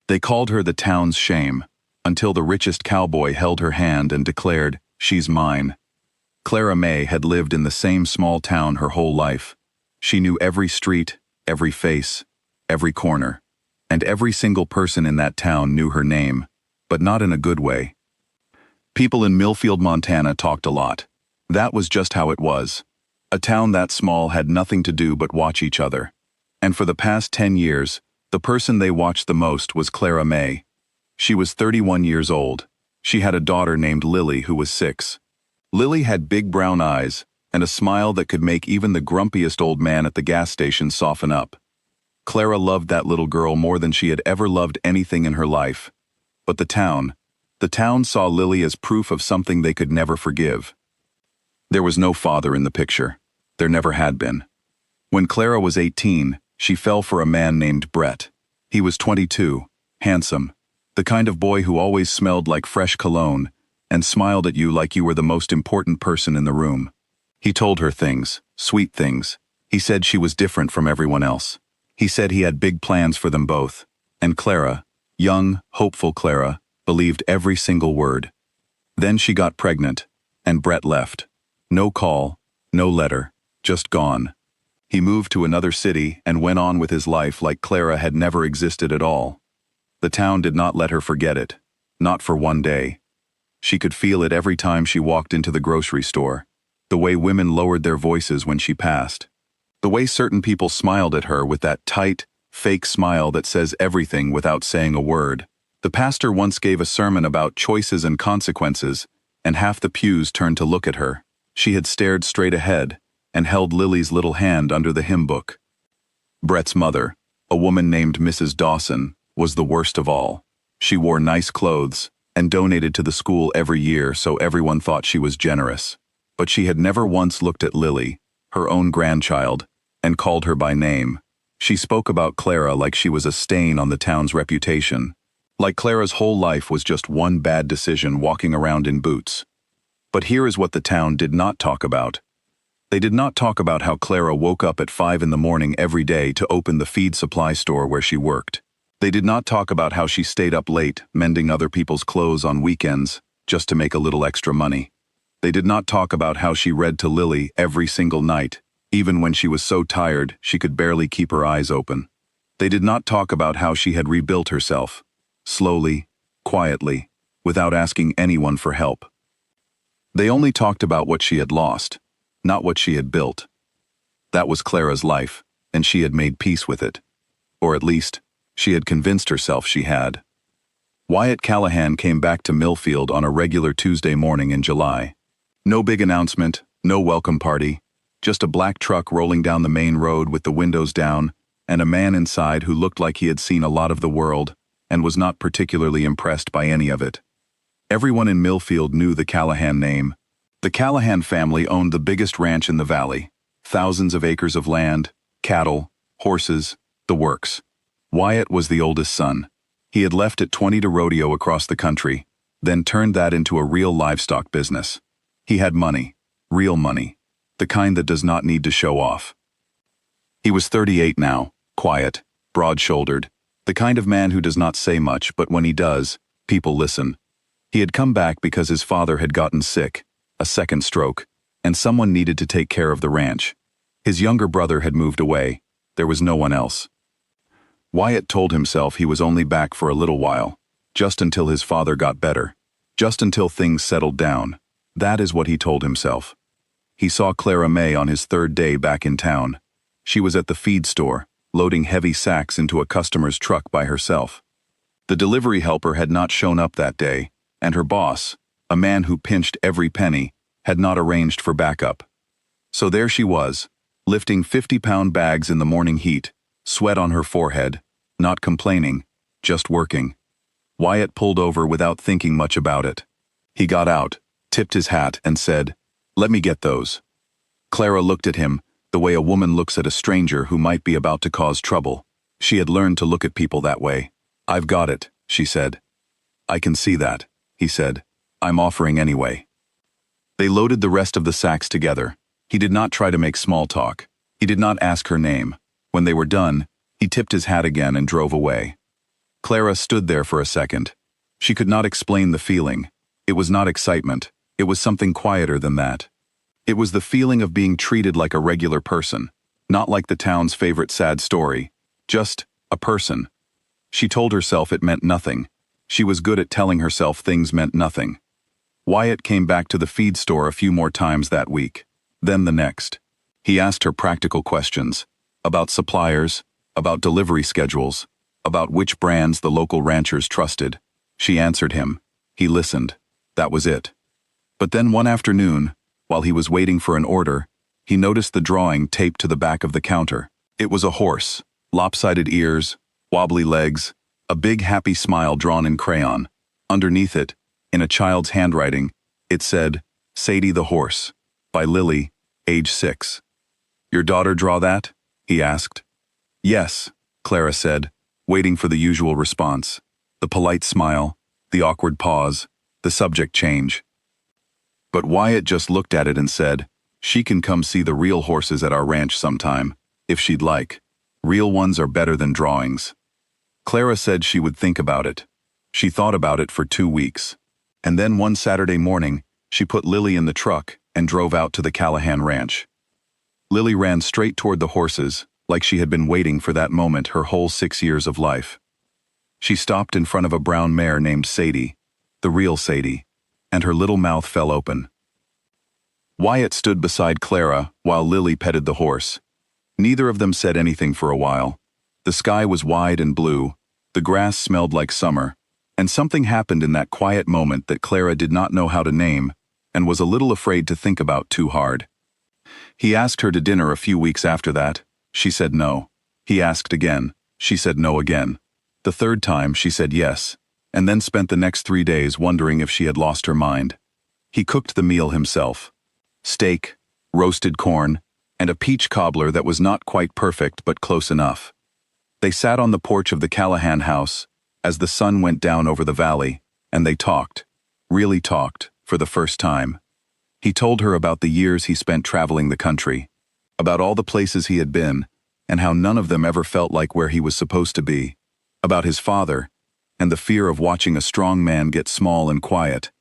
They called her the town's shame, until the richest cowboy held her hand and declared, "She's mine." Clara May had lived in the same small town her whole life. She knew every street, every face, every corner, and every single person in that town knew her name, but not in a good way. People in Millfield, Montana talked a lot. That was just how it was. A town that small had nothing to do but watch each other. And for the past 10 years, the person they watched the most was Clara May. She was 31 years old. She had a daughter named Lily who was 6. Lily had big brown eyes and a smile that could make even the grumpiest old man at the gas station soften up. Clara loved that little girl more than she had ever loved anything in her life. But the town saw Lily as proof of something they could never forgive. There was no father in the picture. There never had been. When Clara was 18, she fell for a man named Brett. He was 22, handsome, the kind of boy who always smelled like fresh cologne and smiled at you like you were the most important person in the room. He told her things, sweet things. He said she was different from everyone else. He said he had big plans for them both. And Clara, young, hopeful Clara, believed every single word. Then she got pregnant, and Brett left. No call, no letter, just gone. He moved to another city and went on with his life like Clara had never existed at all. The town did not let her forget it, not for one day. She could feel it every time she walked into the grocery store, the way women lowered their voices when she passed, the way certain people smiled at her with that tight, fake smile that says everything without saying a word. The pastor once gave a sermon about choices and consequences, and half the pews turned to look at her. She had stared straight ahead and held Lily's little hand under the hymn book. Brett's mother, a woman named Mrs. Dawson, was the worst of all. She wore nice clothes and donated to the school every year, so everyone thought she was generous. But she had never once looked at Lily, her own grandchild, and called her by name. She spoke about Clara like she was a stain on the town's reputation, like Clara's whole life was just one bad decision walking around in boots. But here is what the town did not talk about. They did not talk about how Clara woke up at 5 in the morning every day to open the feed supply store where she worked. They did not talk about how she stayed up late, mending other people's clothes on weekends, just to make a little extra money. They did not talk about how she read to Lily every single night, even when she was so tired she could barely keep her eyes open. They did not talk about how she had rebuilt herself, slowly, quietly, without asking anyone for help. They only talked about what she had lost, not what she had built. That was Clara's life, and she had made peace with it. Or at least, she had convinced herself she had. Wyatt Callahan came back to Millfield on a regular Tuesday morning in July. No big announcement, no welcome party, just a black truck rolling down the main road with the windows down, and a man inside who looked like he had seen a lot of the world and was not particularly impressed by any of it. Everyone in Millfield knew the Callahan name. The Callahan family owned the biggest ranch in the valley, thousands of acres of land, cattle, horses, the works. Wyatt was the oldest son. He had left at 20 to rodeo across the country, then turned that into a real livestock business. He had money, real money, the kind that does not need to show off. He was 38 now, quiet, broad-shouldered, the kind of man who does not say much, but when he does, people listen. He had come back because his father had gotten sick, a second stroke, and someone needed to take care of the ranch. His younger brother had moved away. There was no one else. Wyatt told himself he was only back for a little while, just until his father got better, just until things settled down. That is what he told himself. He saw Clara May on his 3rd day back in town. She was at the feed store, loading heavy sacks into a customer's truck by herself. The delivery helper had not shown up that day, and her boss, a man who pinched every penny, had not arranged for backup. So there she was, lifting 50-pound bags in the morning heat, sweat on her forehead, not complaining, just working. Wyatt pulled over without thinking much about it. He got out, tipped his hat, and said, "Let me get those." Clara looked at him, the way a woman looks at a stranger who might be about to cause trouble. She had learned to look at people that way. "I've got it," she said. "I can see that," he said. "I'm offering anyway." They loaded the rest of the sacks together. He did not try to make small talk. He did not ask her name. When they were done, he tipped his hat again and drove away. Clara stood there for a second. She could not explain the feeling. It was not excitement. It was something quieter than that. It was the feeling of being treated like a regular person, not like the town's favorite sad story, just a person. She told herself it meant nothing. She was good at telling herself things meant nothing. Wyatt came back to the feed store a few more times that week, then the next. He asked her practical questions about suppliers, about delivery schedules, about which brands the local ranchers trusted. She answered him. He listened. That was it. But then one afternoon, while he was waiting for an order, he noticed the drawing taped to the back of the counter. It was a horse, lopsided ears, wobbly legs, a big happy smile drawn in crayon. Underneath it, in a child's handwriting, it said, "Sadie the Horse," by Lily, age 6. "Your daughter draw that?" he asked. "Yes," Clara said, waiting for the usual response. The polite smile, the awkward pause, the subject change. But Wyatt just looked at it and said, "She can come see the real horses at our ranch sometime, if she'd like. Real ones are better than drawings." Clara said she would think about it. She thought about it for 2 weeks. And then one Saturday morning, she put Lily in the truck and drove out to the Callahan ranch. Lily ran straight toward the horses, like she had been waiting for that moment her whole 6 years of life. She stopped in front of a brown mare named Sadie, the real Sadie, and her little mouth fell open. Wyatt stood beside Clara while Lily petted the horse. Neither of them said anything for a while. The sky was wide and blue, the grass smelled like summer, and something happened in that quiet moment that Clara did not know how to name and was a little afraid to think about too hard. He asked her to dinner a few weeks after that. She said no. He asked again. She said no again. The third time she said yes, and then spent the next 3 days wondering if she had lost her mind. He cooked the meal himself. Steak, roasted corn, and a peach cobbler that was not quite perfect but close enough. They sat on the porch of the Callahan house as the sun went down over the valley, and they talked, really talked, for the first time. He told her about the years he spent traveling the country, about all the places he had been, and how none of them ever felt like where he was supposed to be, about his father, and the fear of watching a strong man get small and quiet,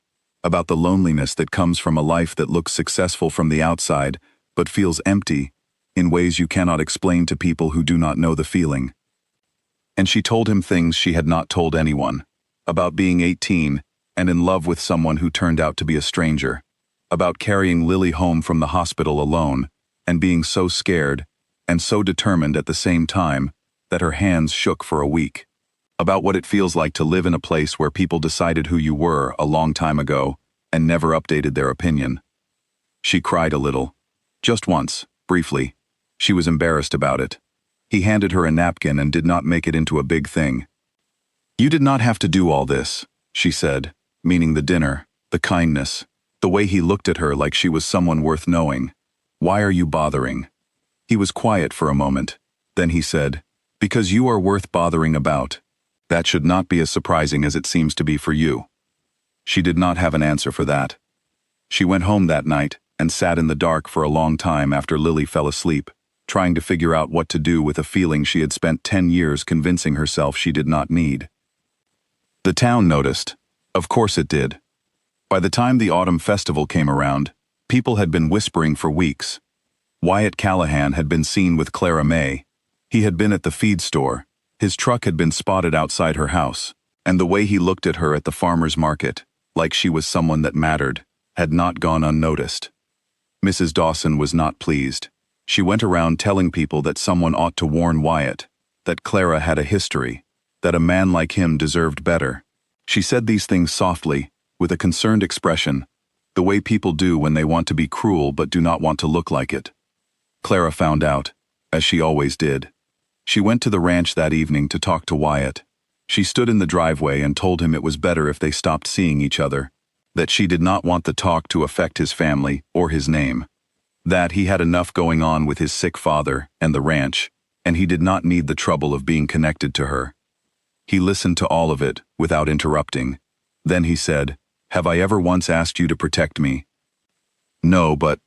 about the loneliness that comes from a life that looks successful from the outside, but feels empty, in ways you cannot explain to people who do not know the feeling. And she told him things she had not told anyone, about being 18 and in love with someone who turned out to be a stranger, about carrying Lily home from the hospital alone and being so scared and so determined at the same time that her hands shook for a week, about what it feels like to live in a place where people decided who you were a long time ago and never updated their opinion. She cried a little. Just once, briefly. She was embarrassed about it. He handed her a napkin and did not make it into a big thing. "You did not have to do all this," she said, meaning the dinner, the kindness, the way he looked at her like she was someone worth knowing. "Why are you bothering?" He was quiet for a moment. Then he said, "Because you are worth bothering about. That should not be as surprising as it seems to be for you." She did not have an answer for that. She went home that night and sat in the dark for a long time after Lily fell asleep, trying to figure out what to do with a feeling she had spent 10 years convincing herself she did not need. The town noticed. Of course it did. By the time the autumn festival came around, people had been whispering for weeks. Wyatt Callahan had been seen with Clara May. He had been at the feed store. His truck had been spotted outside her house, and the way he looked at her at the farmer's market, like she was someone that mattered, had not gone unnoticed. Mrs. Dawson was not pleased. She went around telling people that someone ought to warn Wyatt, that Clara had a history, that a man like him deserved better. She said these things softly, with a concerned expression, the way people do when they want to be cruel but do not want to look like it. Clara found out, as she always did. She went to the ranch that evening to talk to Wyatt. She stood in the driveway and told him it was better if they stopped seeing each other, that she did not want the talk to affect his family or his name, that he had enough going on with his sick father and the ranch, and he did not need the trouble of being connected to her. He listened to all of it without interrupting. Then he said, "Have I ever once asked you to protect me?" "No, but—"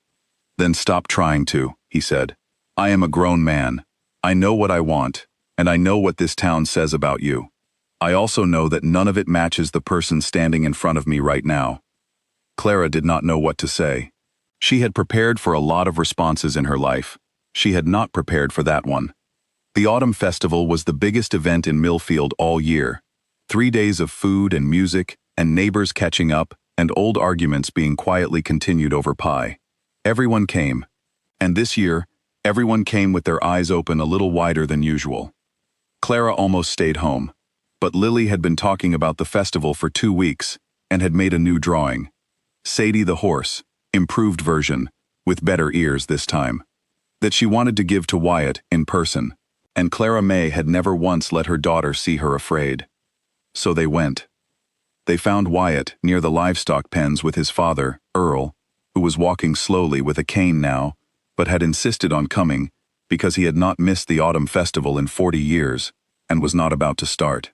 "Then stop trying to," he said. "I am a grown man. I know what I want, and I know what this town says about you. I also know that none of it matches the person standing in front of me right now." Clara did not know what to say. She had prepared for a lot of responses in her life. She had not prepared for that one. The Autumn Festival was the biggest event in Millfield all year. 3 days of food and music, and neighbors catching up, and old arguments being quietly continued over pie. Everyone came. And this year, everyone came with their eyes open a little wider than usual. Clara almost stayed home. But Lily had been talking about the festival for 2 weeks, and had made a new drawing. Sadie the horse, improved version, with better ears this time. That she wanted to give to Wyatt in person. And Clara May had never once let her daughter see her afraid. So they went. They found Wyatt near the livestock pens with his father, Earl, who was walking slowly with a cane now, but had insisted on coming because he had not missed the Autumn Festival in 40 years and was not about to start.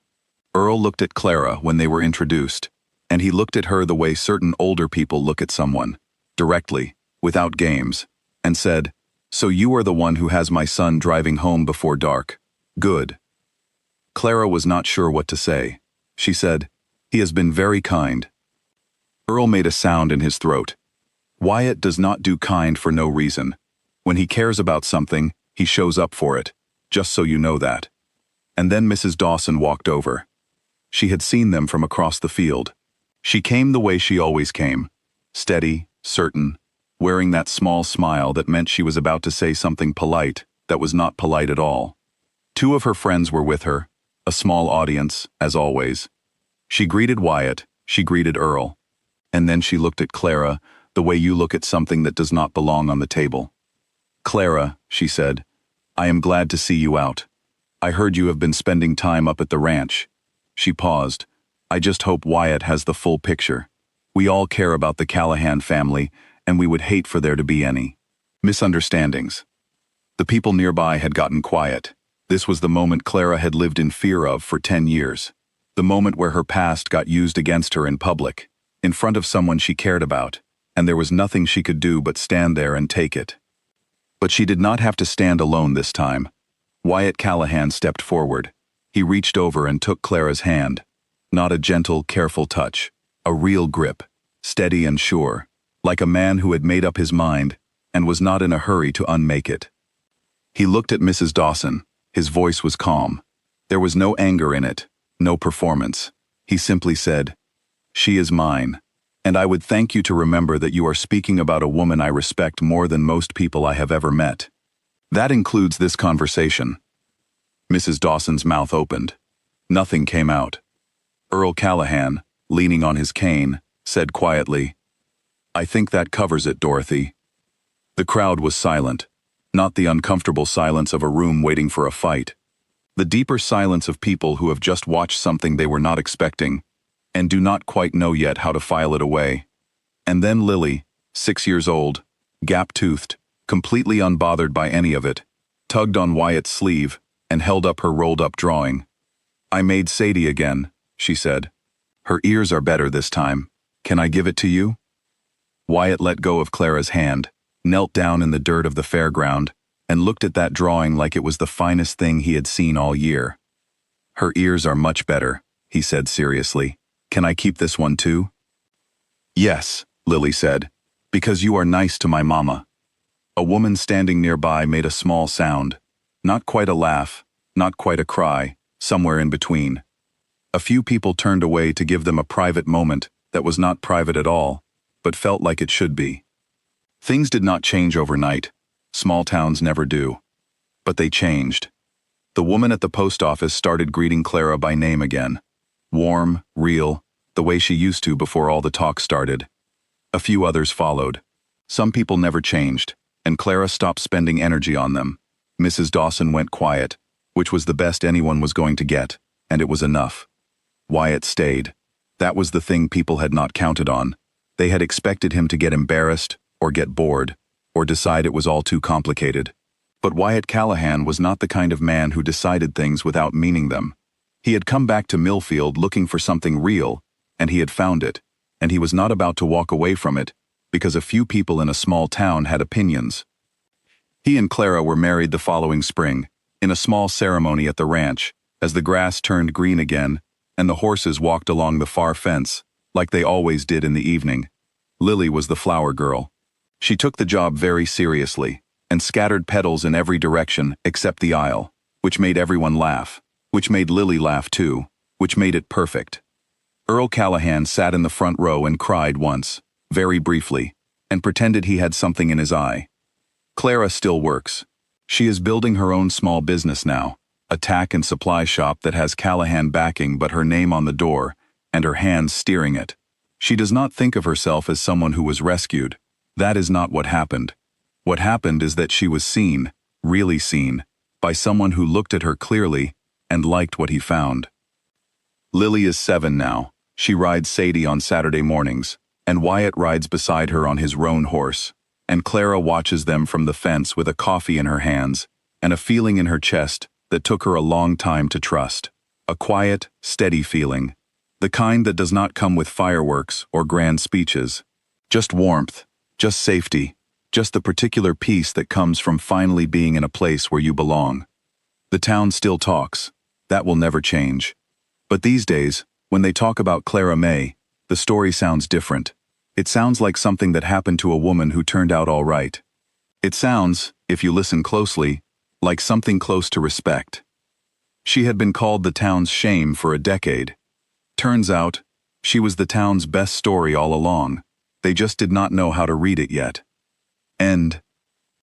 Earl looked at Clara when they were introduced, and he looked at her the way certain older people look at someone, directly, without games, and said, "So you are the one who has my son driving home before dark. Good." Clara was not sure what to say. She said, "He has been very kind." Earl made a sound in his throat. Wyatt does not do kind for no reason. When he cares about something, he shows up for it, just so you know that. And then Mrs. Dawson walked over. She had seen them from across the field. She came the way she always came, steady, certain, wearing that small smile that meant she was about to say something polite that was not polite at all. 2 of her friends were with her, a small audience, as always. She greeted Wyatt, she greeted Earl. And then she looked at Clara the way you look at something that does not belong on the table. "Clara," she said, "I am glad to see you out. I heard you have been spending time up at the ranch." She paused. "I just hope Wyatt has the full picture. We all care about the Callahan family, and we would hate for there to be any misunderstandings." The people nearby had gotten quiet. This was the moment Clara had lived in fear of for 10 years. The moment where her past got used against her in public, in front of someone she cared about, and there was nothing she could do but stand there and take it. But she did not have to stand alone this time. Wyatt Callahan stepped forward. He reached over and took Clara's hand. Not a gentle, careful touch. A real grip, steady and sure, like a man who had made up his mind and was not in a hurry to unmake it. He looked at Mrs. Dawson. His voice was calm. There was no anger in it, no performance. He simply said, "She is mine, and I would thank you to remember that you are speaking about a woman I respect more than most people I have ever met. That includes this conversation." Mrs. Dawson's mouth opened. Nothing came out. Earl Callahan, leaning on his cane, said quietly, "I think that covers it, Dorothy." The crowd was silent, not the uncomfortable silence of a room waiting for a fight. The deeper silence of people who have just watched something they were not expecting, and do not quite know yet how to file it away. And then Lily, 6 years old, gap-toothed, completely unbothered by any of it, tugged on Wyatt's sleeve and held up her rolled-up drawing. "I made Sadie again," she said. "Her ears are better this time. Can I give it to you?" Wyatt let go of Clara's hand, knelt down in the dirt of the fairground, and looked at that drawing like it was the finest thing he had seen all year. "Her ears are much better," he said seriously. "Can I keep this one too?" "Yes," Lily said, "because you are nice to my mama." A woman standing nearby made a small sound. Not quite a laugh, not quite a cry, somewhere in between. A few people turned away to give them a private moment that was not private at all, but felt like it should be. Things did not change overnight. Small towns never do. But they changed. The woman at the post office started greeting Clara by name again. Warm, real, the way she used to before all the talk started. A few others followed. Some people never changed, and Clara stopped spending energy on them. Mrs. Dawson went quiet, which was the best anyone was going to get, and it was enough. Wyatt stayed. That was the thing people had not counted on. They had expected him to get embarrassed, or get bored, or decide it was all too complicated. But Wyatt Callahan was not the kind of man who decided things without meaning them. He had come back to Millfield looking for something real, and he had found it, and he was not about to walk away from it, because a few people in a small town had opinions. He and Clara were married the following spring, in a small ceremony at the ranch, as the grass turned green again, and the horses walked along the far fence, like they always did in the evening. Lily was the flower girl. She took the job very seriously, and scattered petals in every direction except the aisle, which made everyone laugh, which made Lily laugh too, which made it perfect. Earl Callahan sat in the front row and cried once, very briefly, and pretended he had something in his eye. Clara still works. She is building her own small business now, a tack and supply shop that has Callahan backing but her name on the door, and her hands steering it. She does not think of herself as someone who was rescued. That is not what happened. What happened is that she was seen, really seen, by someone who looked at her clearly and liked what he found. Lily is 7 now. She rides Sadie on Saturday mornings, and Wyatt rides beside her on his roan horse, and Clara watches them from the fence with a coffee in her hands and a feeling in her chest that took her a long time to trust. A quiet, steady feeling, the kind that does not come with fireworks or grand speeches. Just warmth, just safety, just the particular peace that comes from finally being in a place where you belong. The town still talks. That will never change. But these days, when they talk about Clara May, the story sounds different. It sounds like something that happened to a woman who turned out all right. It sounds, if you listen closely, like something close to respect. She had been called the town's shame for a decade. Turns out, she was the town's best story all along. They just did not know how to read it yet. End.